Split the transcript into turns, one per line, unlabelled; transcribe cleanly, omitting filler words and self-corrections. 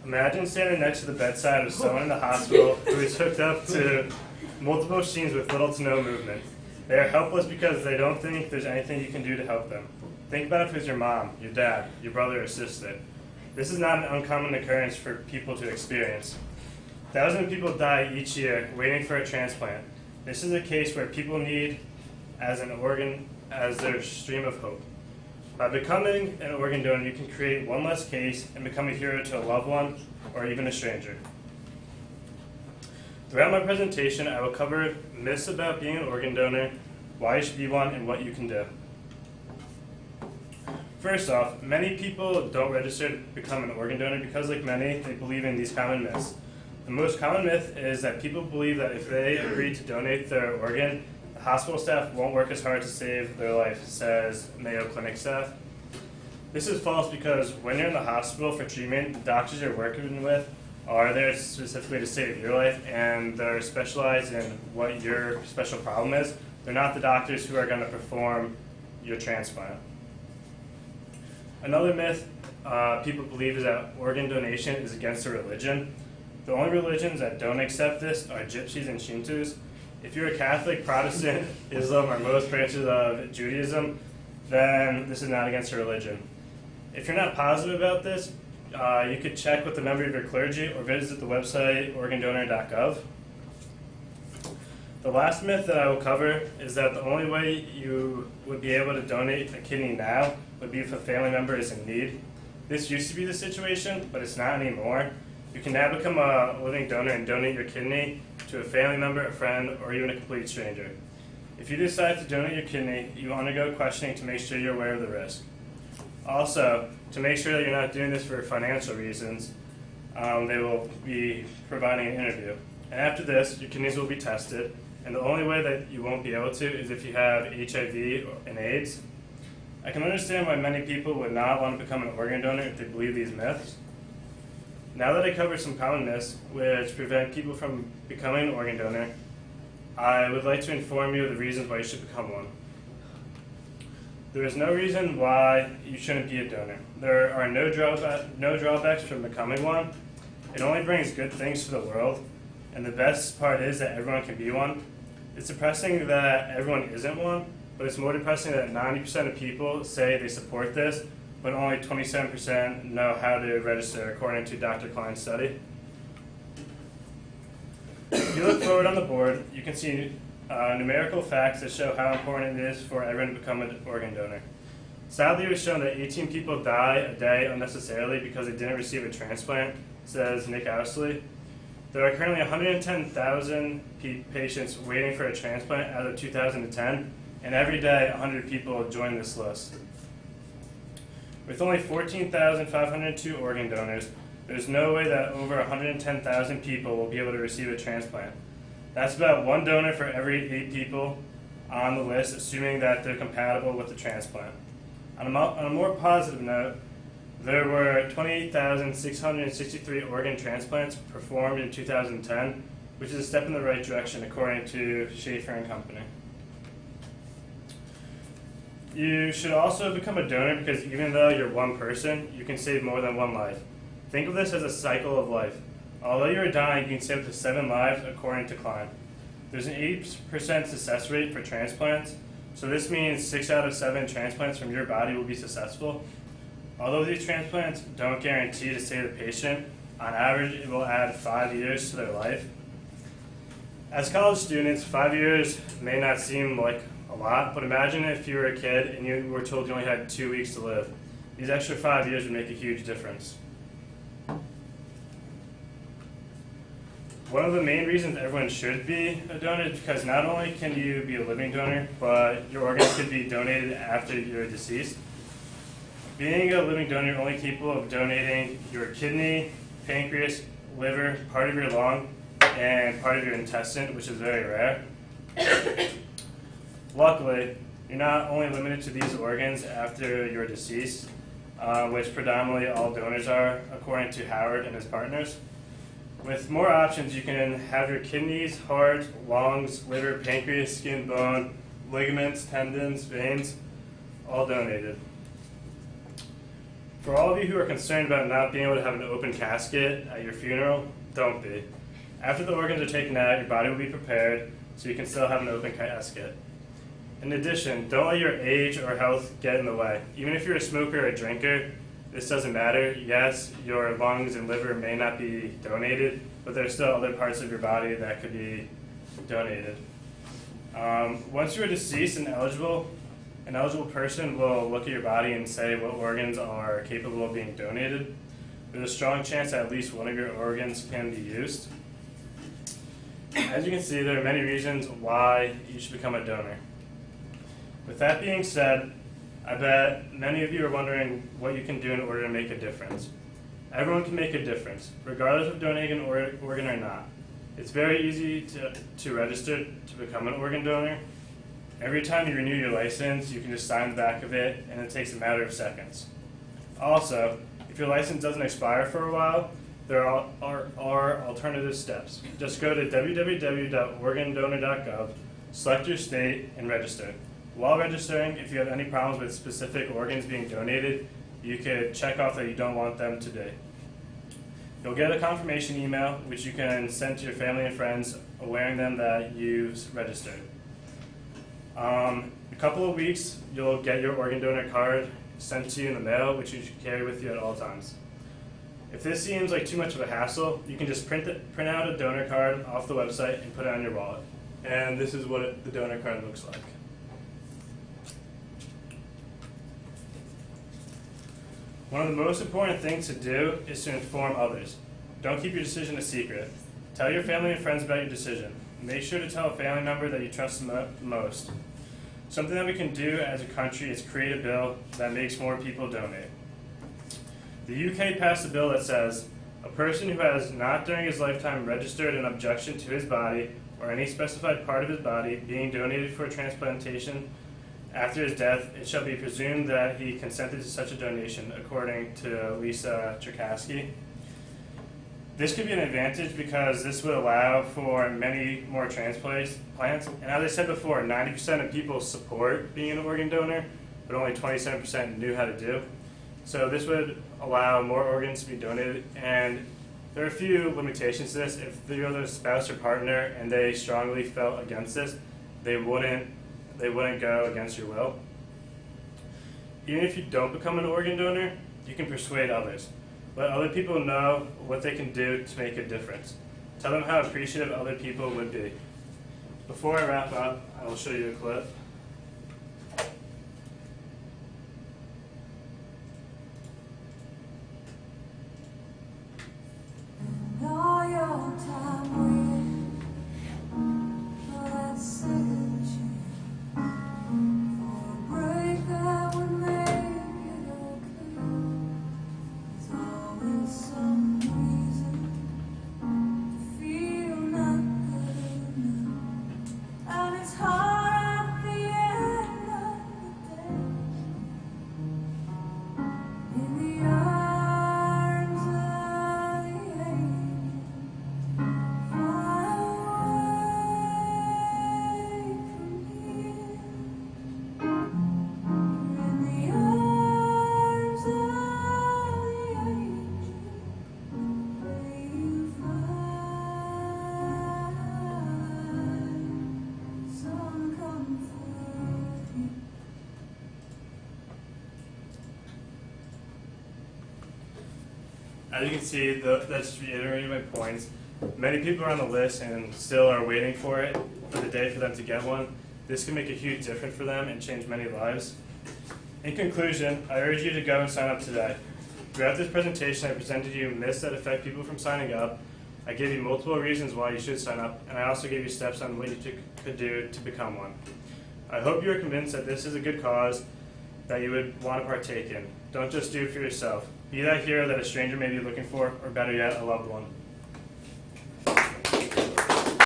Imagine standing next to the bedside of someone in the hospital who is hooked up to multiple machines with little to no movement. They are helpless because they don't think there's anything you can do to help them. Think about if it's your mom, your dad, your brother or sister. This is not an uncommon occurrence for people to experience. Thousands of people die each year waiting for a transplant. This is a case where people need as an organ as their stream of hope. By becoming an organ donor, you can create one less case and become a hero to a loved one or even a stranger. Throughout my presentation, I will cover myths about being an organ donor, why you should be one, and what you can do. First off, many people don't register to become an organ donor because, like many, they believe in these common myths. The most common myth is that people believe that if they agree to donate their organ, the hospital staff won't work as hard to save their life, says Mayo Clinic staff. This is false because when you're in the hospital for treatment, the doctors you're working with are there specifically to save your life, and they're specialized in what your special problem is. They're not the doctors who are going to perform your transplant. Another myth people believe is that organ donation is against a religion. The only religions that don't accept this are Gypsies and Shintos. If you're a Catholic, Protestant, Islam, or most branches of Judaism, then this is not against a religion. If you're not positive about this, you could check with a member of your clergy or visit the website organdonor.gov. The last myth that I will cover is that the only way you would be able to donate a kidney now would be if a family member is in need. This used to be the situation, but it's not anymore. You can now become a living donor and donate your kidney to a family member, a friend, or even a complete stranger. If you decide to donate your kidney, you will undergo questioning to make sure you're aware of the risk. Also, to make sure that you're not doing this for financial reasons, they will be providing an interview. And after this, your kidneys will be tested, and the only way that you won't be able to is if you have HIV and AIDS. I can understand why many people would not want to become an organ donor if they believe these myths. Now that I covered some common myths which prevent people from becoming an organ donor, I would like to inform you of the reasons why you should become one. There is no reason why you shouldn't be a donor. There are no drawbacks from becoming one. It only brings good things to the world, and the best part is that everyone can be one. It's depressing that everyone isn't one, but it's more depressing that 90% of people say they support this, but only 27% know how to register, according to Dr. Klein's study. If you look forward on the board, you can see numerical facts that show how important it is for everyone to become an organ donor. Sadly, it was shown that 18 people die a day unnecessarily because they didn't receive a transplant, says Nick Ousley. There are currently 110,000 patients waiting for a transplant as of 2010, and every day 100 people join this list. With only 14,502 organ donors, there's no way that over 110,000 people will be able to receive a transplant. That's about one donor for every 8 people on the list, assuming that they're compatible with the transplant. On a more positive note, there were 28,663 organ transplants performed in 2010, which is a step in the right direction, according to Schaefer and Company. You should also become a donor because even though you're one person, you can save more than one life. Think of this as a cycle of life. Although you're dying, you can save up to 7 lives, according to Klein. There's an 80% success rate for transplants, so this means 6 out of 7 transplants from your body will be successful. Although these transplants don't guarantee to save the patient, on average it will add 5 years to their life. As college students, 5 years may not seem like a lot, but imagine if you were a kid and you were told you only had 2 weeks to live. These extra 5 years would make a huge difference. One of the main reasons everyone should be a donor is because not only can you be a living donor, but your organs could be donated after you're deceased. Being a living donor, you're only capable of donating your kidney, pancreas, liver, part of your lung, and part of your intestine, which is very rare. Luckily, you're not only limited to these organs after you're deceased, which predominantly all donors are, according to Howard and his partners. With more options, you can have your kidneys, heart, lungs, liver, pancreas, skin, bone, ligaments, tendons, veins, all donated. For all of you who are concerned about not being able to have an open casket at your funeral, don't be. After the organs are taken out, your body will be prepared so you can still have an open casket. In addition, don't let your age or health get in the way. Even if you're a smoker or a drinker, this doesn't matter. Yes, your lungs and liver may not be donated, but there's still other parts of your body that could be donated. Once you are deceased and eligible, an eligible person will look at your body and say what organs are capable of being donated. There's a strong chance that at least one of your organs can be used. As you can see, there are many reasons why you should become a donor. With that being said, I bet many of you are wondering what you can do in order to make a difference. Everyone can make a difference, regardless of donating an organ or not. It's very easy to register to become an organ donor. Every time you renew your license, you can just sign the back of it, and it takes a matter of seconds. Also, if your license doesn't expire for a while, there are alternative steps. Just go to www.organdonor.gov, select your state, and register. While registering, if you have any problems with specific organs being donated, you could check off that you don't want them today. You'll get a confirmation email, which you can send to your family and friends, awareing them that you've registered. A couple of weeks, you'll get your organ donor card sent to you in the mail, which you should carry with you at all times. If this seems like too much of a hassle, you can just print out a donor card off the website and put it on your wallet. And this is what the donor card looks like. One of the most important things to do is to inform others. Don't keep your decision a secret. Tell your family and friends about your decision. Make sure to tell a family member that you trust the most. Something that we can do as a country is create a bill that makes more people donate. The UK passed a bill that says, a person who has not during his lifetime registered an objection to his body or any specified part of his body being donated for transplantation after his death, it shall be presumed that he consented to such a donation, according to Lisa Cherkasky. This could be an advantage because this would allow for many more transplants. And as I said before, 90% of people support being an organ donor, but only 27% knew how to do. So this would allow more organs to be donated. And there are a few limitations to this. If you're the spouse or partner and they strongly felt against this, they wouldn't go against your will. Even if you don't become an organ donor, you can persuade others. Let other people know what they can do to make a difference. Tell them how appreciative other people would be. Before I wrap up, I will show you a clip. As you can see, that's just reiterating my points. Many people are on the list and still are waiting for it, for the day for them to get one. This can make a huge difference for them and change many lives. In conclusion, I urge you to go and sign up today. Throughout this presentation, I presented you myths that affect people from signing up. I gave you multiple reasons why you should sign up, and I also gave you steps on what you could do to become one. I hope you are convinced that this is a good cause that you would want to partake in. Don't just do it for yourself. Be that hero that a stranger may be looking for, or better yet, a loved one.